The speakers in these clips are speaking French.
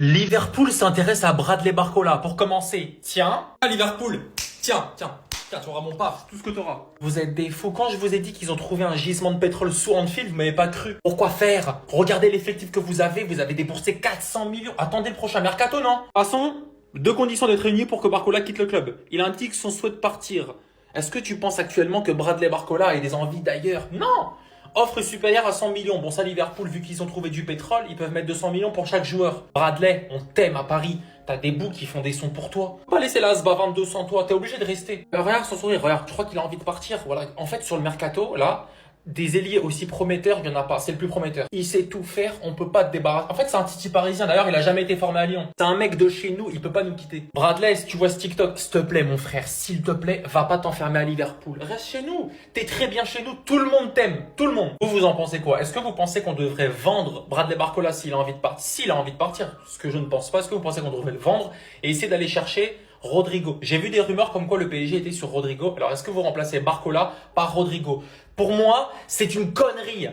Liverpool s'intéresse à Bradley Barcola. Pour commencer, tiens. Ah, Liverpool. Tiens, tu auras mon paf, tout ce que tu auras. Vous êtes des fous. Quand je vous ai dit qu'ils ont trouvé un gisement de pétrole sous Anfield, vous m'avez pas cru. Pourquoi faire? Regardez l'effectif que vous avez déboursé 400 millions. Attendez le prochain mercato, non? Passons. Deux conditions d'être réunies pour que Barcola quitte le club. Il indique son souhait de partir. Est-ce que tu penses actuellement que Bradley Barcola ait des envies d'ailleurs? Non! Offre supérieure à 100 millions. Bon, ça, Liverpool, vu qu'ils ont trouvé du pétrole, ils peuvent mettre 200 millions pour chaque joueur. Bradley, on t'aime à Paris. T'as des boucs qui font des sons pour toi. Faut pas laisser la Asba 22 sans toi. T'es obligé de rester. Regarde son sourire. Regarde, je crois qu'il a envie de partir. Voilà. En fait, sur le mercato, là, des ailiers aussi prometteurs, il n'y en a pas. C'est le plus prometteur. Il sait tout faire. On peut pas te débarrasser. En fait, c'est un Titi parisien. D'ailleurs, il a jamais été formé à Lyon. C'est un mec de chez nous. Il peut pas nous quitter. Bradley, si tu vois ce TikTok, s'il te plaît, mon frère, s'il te plaît, va pas t'enfermer à Liverpool. Reste chez nous. T'es très bien chez nous. Tout le monde t'aime. Tout le monde. Vous en pensez quoi? Est-ce que vous pensez qu'on devrait vendre Bradley Barcola s'il a envie de partir? S'il a envie de partir. Ce que je ne pense pas. Est-ce que vous pensez qu'on devrait le vendre et essayer d'aller chercher Rodrigo? J'ai vu des rumeurs comme quoi le PSG était sur Rodrigo. Alors, est-ce que vous remplacez Barcola par Rodrigo? Pour moi, c'est une connerie.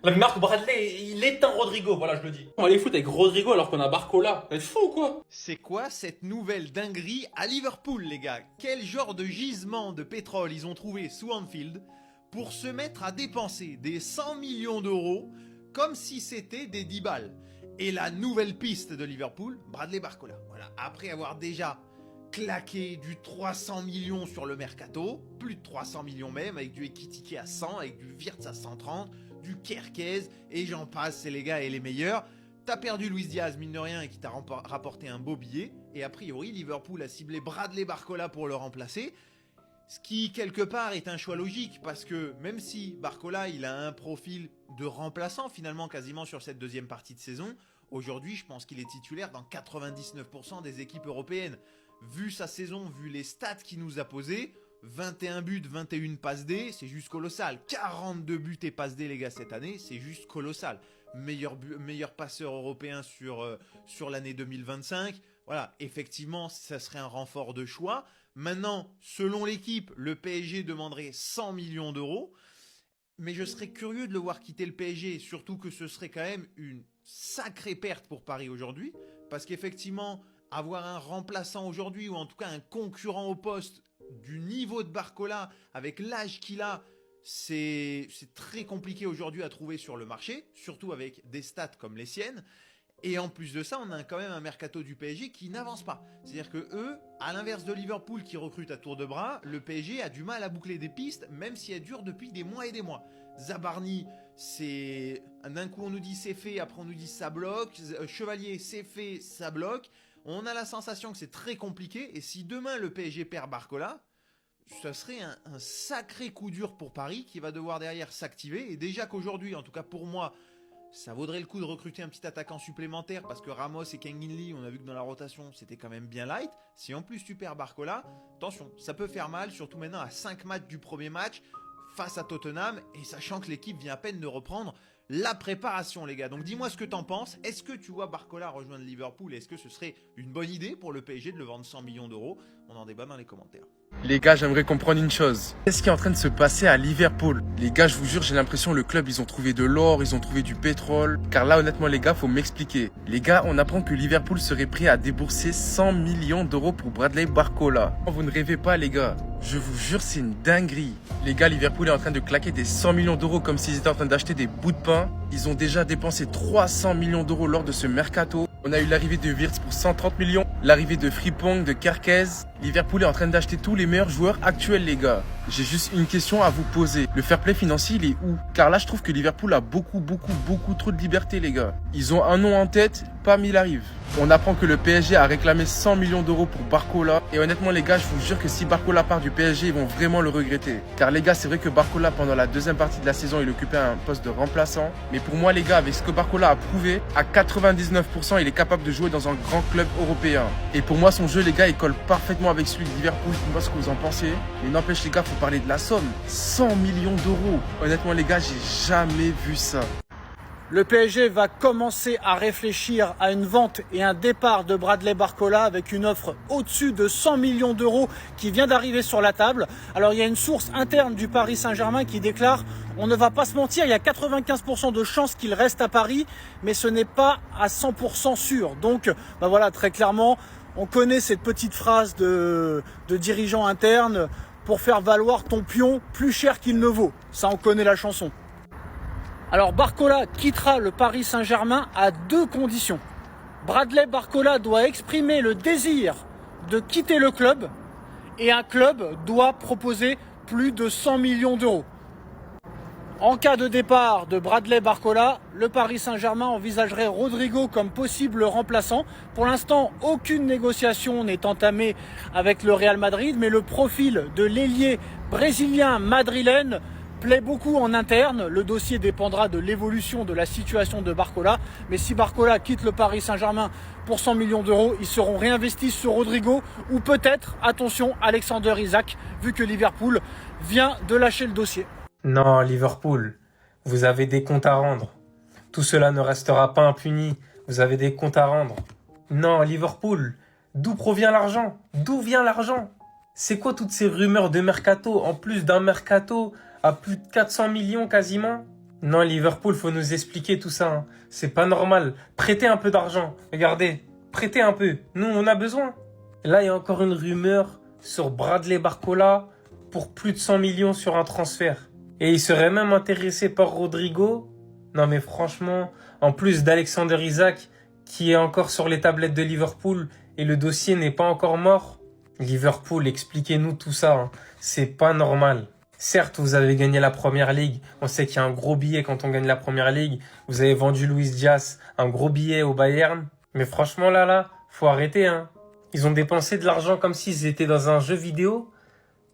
La marque Bradley, il éteint Rodrigo. Voilà, je le dis. On va les foutre avec Rodrigo alors qu'on a Barcola. Vous êtes fou ou quoi? C'est quoi cette nouvelle dinguerie à Liverpool, les gars? Quel genre de gisement de pétrole ils ont trouvé sous Anfield pour se mettre à dépenser des 100 millions d'euros comme si c'était des 10 balles? Et la nouvelle piste de Liverpool, Bradley Barcola. Voilà, après avoir déjà claqué du 300 millions sur le mercato, plus de 300 millions même, avec du Ekitike à 100, avec du Wirtz à 130, du Kerkez, et j'en passe, c'est les gars et les meilleurs. T'as perdu Luis Diaz, mine de rien, et qui t'a rapporté un beau billet. Et a priori, Liverpool a ciblé Bradley Barcola pour le remplacer. Ce qui, quelque part, est un choix logique. Parce que même si Barcola, il a un profil de remplaçant, finalement, quasiment sur cette deuxième partie de saison, aujourd'hui, je pense qu'il est titulaire dans 99% des équipes européennes. Vu sa saison, vu les stats qu'il nous a posées, 21 buts, 21 passes D, c'est juste colossal. 42 buts et passes D, les gars, cette année, c'est juste colossal. Meilleur passeur européen sur l'année 2025. Voilà, effectivement, ça serait un renfort de choix. Maintenant, selon l'équipe, le PSG demanderait 100 millions d'euros. Mais je serais curieux de le voir quitter le PSG, surtout que ce serait quand même une sacrée perte pour Paris aujourd'hui. Parce qu'effectivement, avoir un remplaçant aujourd'hui, ou en tout cas un concurrent au poste du niveau de Barcola, avec l'âge qu'il a, c'est très compliqué aujourd'hui à trouver sur le marché, surtout avec des stats comme les siennes. Et en plus de ça, on a quand même un mercato du PSG qui n'avance pas. C'est-à-dire que eux, à l'inverse de Liverpool qui recrute à tour de bras, le PSG a du mal à boucler des pistes, même si elles durent depuis des mois et des mois. Zabarni, c'est d'un coup on nous dit c'est fait, après on nous dit ça bloque. Chevalier, c'est fait, ça bloque. On a la sensation que c'est très compliqué. Et si demain le PSG perd Barcola, ça serait un sacré coup dur pour Paris qui va devoir derrière s'activer. Et déjà qu'aujourd'hui, en tout cas pour moi, ça vaudrait le coup de recruter un petit attaquant supplémentaire parce que Ramos et Kangin Lee, on a vu que dans la rotation, c'était quand même bien light. Si en plus tu perds Barcola, attention, ça peut faire mal, surtout maintenant à 5 matchs du premier match face à Tottenham et sachant que l'équipe vient à peine de reprendre la préparation, les gars. Donc dis-moi ce que t'en penses. Est-ce que tu vois Barcola rejoindre Liverpool? Est-ce que ce serait une bonne idée pour le PSG de le vendre 100 millions d'euros? On en débat dans les commentaires. Les gars, j'aimerais comprendre une chose. Qu'est-ce qui est en train de se passer à Liverpool? Les gars, je vous jure, j'ai l'impression le club, ils ont trouvé de l'or, ils ont trouvé du pétrole. Car là, honnêtement, les gars, faut m'expliquer. Les gars, on apprend que Liverpool serait prêt à débourser 100 millions d'euros pour Bradley Barcola. Vous ne rêvez pas, les gars. Je vous jure, c'est une dinguerie. Les gars, Liverpool est en train de claquer des 100 millions d'euros comme s'ils étaient en train d'acheter des bouts de pain. Ils ont déjà dépensé 300 millions d'euros lors de ce mercato. On a eu l'arrivée de Wirtz pour 130 millions, l'arrivée de Frimpong, de Kerkez. Liverpool est en train d'acheter tous les meilleurs joueurs actuels, les gars. J'ai juste une question à vous poser. Le fair play financier, il est où? Car là, je trouve que Liverpool a beaucoup trop de liberté, les gars. Ils ont un nom en tête, pas il arrive. On apprend que le PSG a réclamé 100 millions d'euros pour Barcola. Et honnêtement, les gars, je vous jure que si Barcola part du PSG, ils vont vraiment le regretter. Car les gars, c'est vrai que Barcola, pendant la deuxième partie de la saison, il occupait un poste de remplaçant. Mais pour moi, les gars, avec ce que Barcola a prouvé, à 99%, il est capable de jouer dans un grand club européen. Et pour moi, son jeu, les gars, il colle parfaitement avec celui de Liverpool. Dites-moi ce que vous en pensez. Mais n'empêche, les gars, faut parler de la somme. 100 millions d'euros. Honnêtement, les gars, j'ai jamais vu ça. Le PSG va commencer à réfléchir à une vente et un départ de Bradley Barcola avec une offre au-dessus de 100 millions d'euros qui vient d'arriver sur la table. Alors il y a une source interne du Paris Saint-Germain qui déclare On ne va pas se mentir, il y a 95% de chances qu'il reste à Paris, mais ce n'est pas à 100% sûr. Donc voilà, très clairement, on connaît cette petite phrase de dirigeant interne, pour faire valoir ton pion plus cher qu'il ne vaut. Ça, on connaît la chanson. Alors Barcola quittera le Paris Saint-Germain à 2 conditions. Bradley Barcola doit exprimer le désir de quitter le club et un club doit proposer plus de 100 millions d'euros. En cas de départ de Bradley Barcola, le Paris Saint-Germain envisagerait Rodrigo comme possible remplaçant. Pour l'instant, aucune négociation n'est entamée avec le Real Madrid, mais le profil de l'ailier brésilien madrilène plaît beaucoup en interne. Le dossier dépendra de l'évolution de la situation de Barcola. Mais si Barcola quitte le Paris Saint-Germain pour 100 millions d'euros, ils seront réinvestis sur Rodrigo ou peut-être, attention, Alexander Isak, vu que Liverpool vient de lâcher le dossier. Non, Liverpool, vous avez des comptes à rendre. Tout cela ne restera pas impuni. Vous avez des comptes à rendre. Non, Liverpool, d'où provient l'argent? D'où vient l'argent? C'est quoi toutes ces rumeurs de mercato, en plus d'un mercato à plus de 400 millions quasiment? Non, Liverpool, faut nous expliquer tout ça. C'est pas normal. Prêtez un peu d'argent. Regardez, prêtez un peu. Nous, on a besoin. Là, il y a encore une rumeur sur Bradley Barcola pour plus de 100 millions sur un transfert. Et il serait même intéressé par Rodrigo. Non mais franchement, en plus d'Alexander Isak, qui est encore sur les tablettes de Liverpool, et le dossier n'est pas encore mort. Liverpool, expliquez-nous tout ça. C'est pas normal. Certes, vous avez gagné la Première Ligue. On sait qu'il y a un gros billet quand on gagne la Première Ligue. Vous avez vendu Luis Diaz, un gros billet au Bayern. Mais franchement, là, faut arrêter. Ils ont dépensé de l'argent comme s'ils étaient dans un jeu vidéo.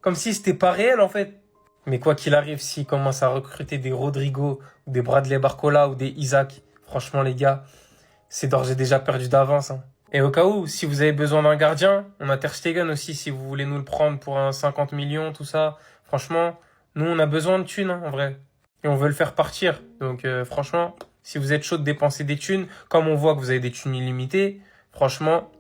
Comme si c'était pas réel, en fait. Mais quoi qu'il arrive, s'ils commencent à recruter des Rodrigo, ou des Bradley Barcola, ou des Isaac, franchement les gars, c'est d'ores et déjà perdu d'avance. Et au cas où, si vous avez besoin d'un gardien, on a Ter Stegen aussi, si vous voulez nous le prendre pour un 50 millions, tout ça. Franchement, nous on a besoin de thunes, en vrai. Et on veut le faire partir. Donc franchement, si vous êtes chaud de dépenser des thunes, comme on voit que vous avez des thunes illimitées, franchement,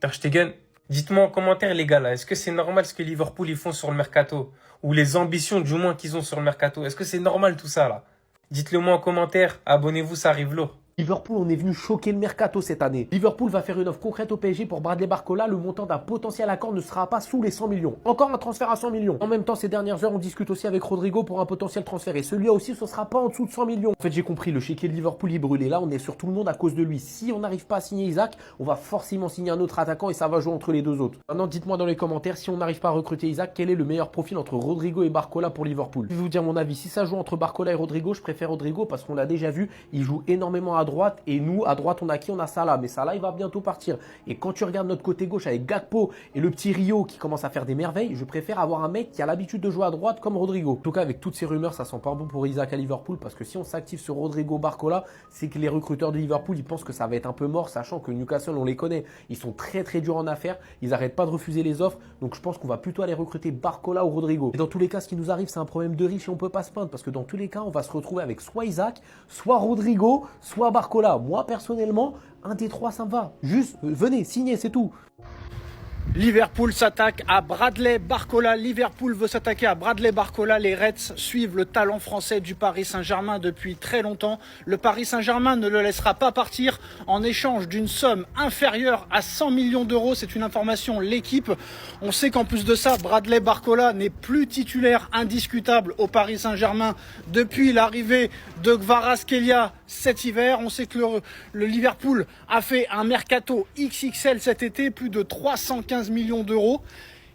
Ter Stegen, dites-moi en commentaire les gars là, est-ce que c'est normal ce que Liverpool ils font sur le mercato? Ou les ambitions du moins qu'ils ont sur le mercato? Est-ce que c'est normal tout ça là? Dites-le moi en commentaire, abonnez-vous, ça arrive lourd. Liverpool, on est venu choquer le mercato cette année. Liverpool va faire une offre concrète au PSG pour Bradley Barcola. Le montant d'un potentiel accord ne sera pas sous les 100 millions. Encore un transfert à 100 millions. En même temps, ces dernières heures, on discute aussi avec Rodrigo pour un potentiel transfert. Et celui-là aussi, ce sera pas en dessous de 100 millions. En fait, j'ai compris, le chéquier de Liverpool est brûlé. Là, on est sur tout le monde à cause de lui. Si on n'arrive pas à signer Isaac, on va forcément signer un autre attaquant et ça va jouer entre les deux autres. Maintenant, dites-moi dans les commentaires, si on n'arrive pas à recruter Isaac, quel est le meilleur profil entre Rodrigo et Barcola pour Liverpool? Je vais vous dire mon avis. Si ça joue entre Barcola et Rodrigo, je préfère Rodrigo parce qu'on l'a déjà vu. Il joue énormément à droite et nous, à droite, on a qui? On a Salah, mais Salah, il va bientôt partir. Et quand tu regardes notre côté gauche avec Gakpo et le petit Rio qui commence à faire des merveilles, je préfère avoir un mec qui a l'habitude de jouer à droite comme Rodrigo. En tout cas, avec toutes ces rumeurs, ça sent pas bon pour Isaac à Liverpool parce que si on s'active sur Rodrigo Barcola, c'est que les recruteurs de Liverpool, ils pensent que ça va être un peu mort, sachant que Newcastle, on les connaît. Ils sont très très durs en affaires, ils arrêtent pas de refuser les offres. Donc je pense qu'on va plutôt aller recruter Barcola ou Rodrigo. Et dans tous les cas, ce qui nous arrive, c'est un problème de riche et on peut pas se plaindre parce que dans tous les cas, on va se retrouver avec soit Isaac, soit Rodrigo, soit Barcola. Moi, personnellement, un des trois, ça me va. Juste, venez, signez, c'est tout. Liverpool s'attaque à Bradley Barcola. Liverpool veut s'attaquer à Bradley Barcola. Les Reds suivent le talent français du Paris Saint-Germain depuis très longtemps. Le Paris Saint-Germain ne le laissera pas partir en échange d'une somme inférieure à 100 millions d'euros. C'est une information, l'équipe. On sait qu'en plus de ça, Bradley Barcola n'est plus titulaire indiscutable au Paris Saint-Germain depuis l'arrivée de Kvaratskhelia cet hiver. On sait que le Liverpool a fait un mercato XXL cet été, plus de 315 millions d'euros.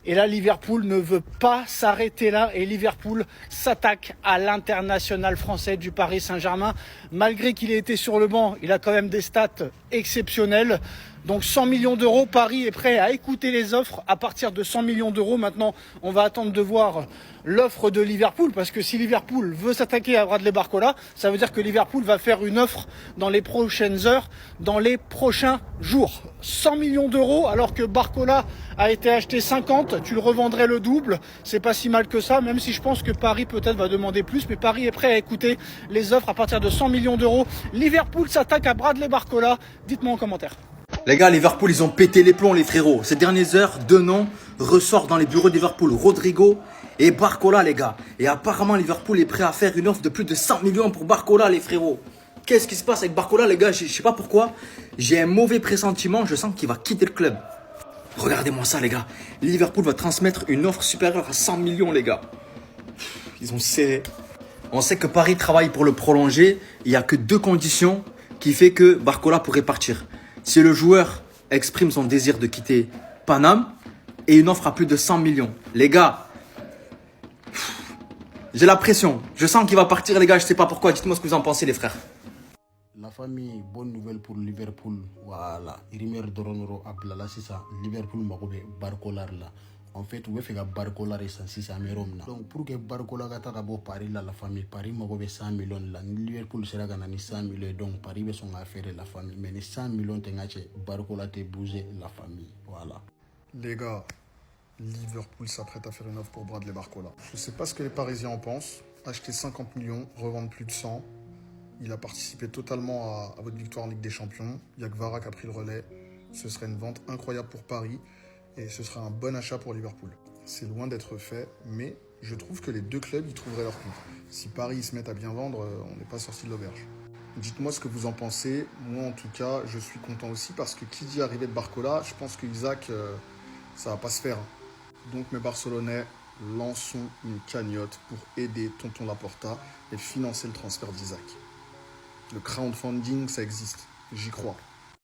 Et là, Liverpool ne veut pas s'arrêter là et Liverpool s'attaque à l'international français du Paris Saint-Germain. Malgré qu'il ait été sur le banc, il a quand même des stats exceptionnelles. Donc 100 millions d'euros, Paris est prêt à écouter les offres à partir de 100 millions d'euros. Maintenant, on va attendre de voir l'offre de Liverpool parce que si Liverpool veut s'attaquer à Bradley Barcola, ça veut dire que Liverpool va faire une offre dans les prochaines heures, dans les prochains jours. 100 millions d'euros alors que Barcola a été acheté 50, tu le revendrais le double. C'est pas si mal que ça, même si je pense que Paris peut-être va demander plus, mais Paris est prêt à écouter les offres à partir de 100 millions d'euros. Liverpool s'attaque à Bradley Barcola. Dites-moi en commentaire. Les gars, Liverpool, ils ont pété les plombs, les frérots. Ces dernières heures, deux noms ressortent dans les bureaux de Liverpool. Rodrigo et Barcola, les gars. Et apparemment, Liverpool est prêt à faire une offre de plus de 100 millions pour Barcola, les frérots. Qu'est-ce qui se passe avec Barcola, les gars? Je sais pas pourquoi. J'ai un mauvais pressentiment. Je sens qu'il va quitter le club. Regardez-moi ça, les gars. Liverpool va transmettre une offre supérieure à 100 millions, les gars. Ils ont serré. On sait que Paris travaille pour le prolonger. Il n'y a que deux conditions qui fait que Barcola pourrait partir. Si le joueur exprime son désir de quitter Paname et une offre à plus de 100 millions. Les gars, j'ai la pression. Je sens qu'il va partir, les gars. Je sais pas pourquoi. Dites-moi ce que vous en pensez, les frères. La famille, bonne nouvelle pour Liverpool. Voilà. Rumeur Doronoro Ablala, c'est ça. Liverpool m'a Barcola là. En fait, on veut faire Barcola et ça, c'est ça, donc, pour que Barcola gata kabo Paris là, la famille, Paris m'a 100 millions là. Liverpool sera gagné 100 millions. Donc, Paris va son affaire la famille. Mais les 100 millions, t'es Barcola te bouger la famille. Voilà. Les gars, Liverpool s'apprête à faire une offre pour Bradley Barcola. Je sais pas ce que les Parisiens en pensent. Acheter 50 millions, revendre plus de 100. Il a participé totalement à votre victoire en Ligue des Champions. Il y a que Vara qui a pris le relais. Ce serait une vente incroyable pour Paris. Et ce serait un bon achat pour Liverpool. C'est loin d'être fait, mais je trouve que les deux clubs y trouveraient leur compte. Si Paris se met à bien vendre, on n'est pas sorti de l'auberge. Dites-moi ce que vous en pensez. Moi, en tout cas, je suis content aussi parce que qui dit arrivée de Barcola, je pense que Isaac, ça va pas se faire. Donc, mes Barcelonais, lançons une cagnotte pour aider Tonton Laporta et financer le transfert d'Isaac. Le crowdfunding, ça existe. J'y crois.